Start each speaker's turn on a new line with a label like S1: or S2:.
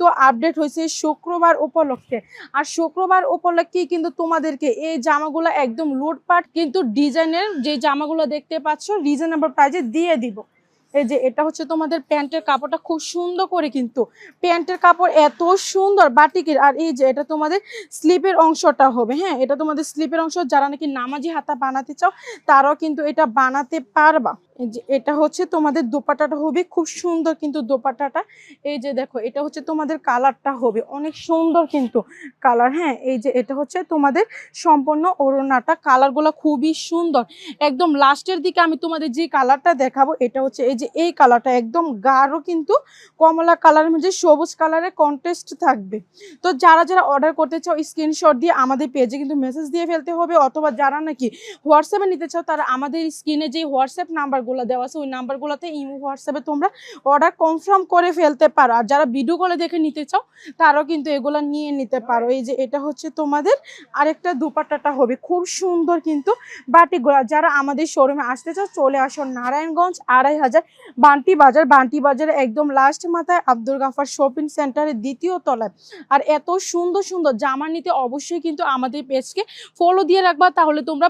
S1: তো আপডেট হয়েছে শুক্রবার উপলক্ষে। আর শুক্রবার উপলক্ষেই কিন্তু তোমাদেরকে এই জামাগুলো একদম লুটপাট কিন্তু ডিজাইনের যে জামাগুলো দেখতে পাচ্ছ রিজনেবল প্রাইসে দিয়ে দিব। এই যে এটা হচ্ছে তোমাদের প্যান্টের কাপড়টা খুব সুন্দর করে, কিন্তু প্যান্টের কাপড় এত সুন্দর বাটিকের। আর এই যে এটা তোমাদের স্লিপের অংশটা হবে, হ্যাঁ এটা তোমাদের স্লিপের অংশ। যারা নাকি নামাজি হাতা বানাতে চাও তারাও কিন্তু এটা বানাতে পারবা। এই যে এটা হচ্ছে তোমাদের দোপাট্টাটা হবে খুব সুন্দর, কিন্তু দোপাট্টাটা এই যে দেখো এটা হচ্ছে তোমাদের কালারটা হবে অনেক সুন্দর কিন্তু কালার। হ্যাঁ এই যে এটা হচ্ছে তোমাদের সম্পূর্ণ ওড়নাটা, কালারগুলো খুবই সুন্দর। একদম লাস্টের দিকে আমি তোমাদের যে কালারটা দেখাবো এটা হচ্ছে এই যে এই কালারটা একদম গাঢ় কিন্তু কমলা কালারের মধ্যে সবুজ কালারের কন্ট্রাস্ট থাকবে। তো যারা যারা অর্ডার করতে চাও স্ক্রিনশট দিয়ে আমাদের পেজে কিন্তু মেসেজ দিয়ে ফেলতে হবে, অথবা যারা নাকি হোয়াটসঅ্যাপে নিতে চাও তারা আমাদের স্ক্রিনে যে হোয়াটসঅ্যাপ নাম্বারগুলো দেওয়া আছে ওই নাম্বারগুলোতে ইমো হোয়াটসঅ্যাপে তোমরা অর্ডার কনফার্ম করে ফেলতে পারো। আর যারা ভিডিও কলে দেখে নিতে চাও তারাও কিন্তু এগুলো নিয়ে নিতে পারো। এই যে এটা হচ্ছে তোমাদের আরেকটা দুপাট্টাটা হবে খুব সুন্দর কিন্তু বাটিকগুলা। যারা আমাদের শোরুমে আসতে চাও চলে আসো নারায়ণগঞ্জ ২৫০০ বান্টি বাজার। বান্টি বাজারে একদম লাস্ট মাথায় আব্দুল গাফার শপিং সেন্টারের দ্বিতীয় তলায়। আর এত সুন্দর সুন্দর জামা নিতে অবশ্যই কিন্তু আমাদের পেজকে ফলো দিয়ে রাখবা, তাহলে তোমরা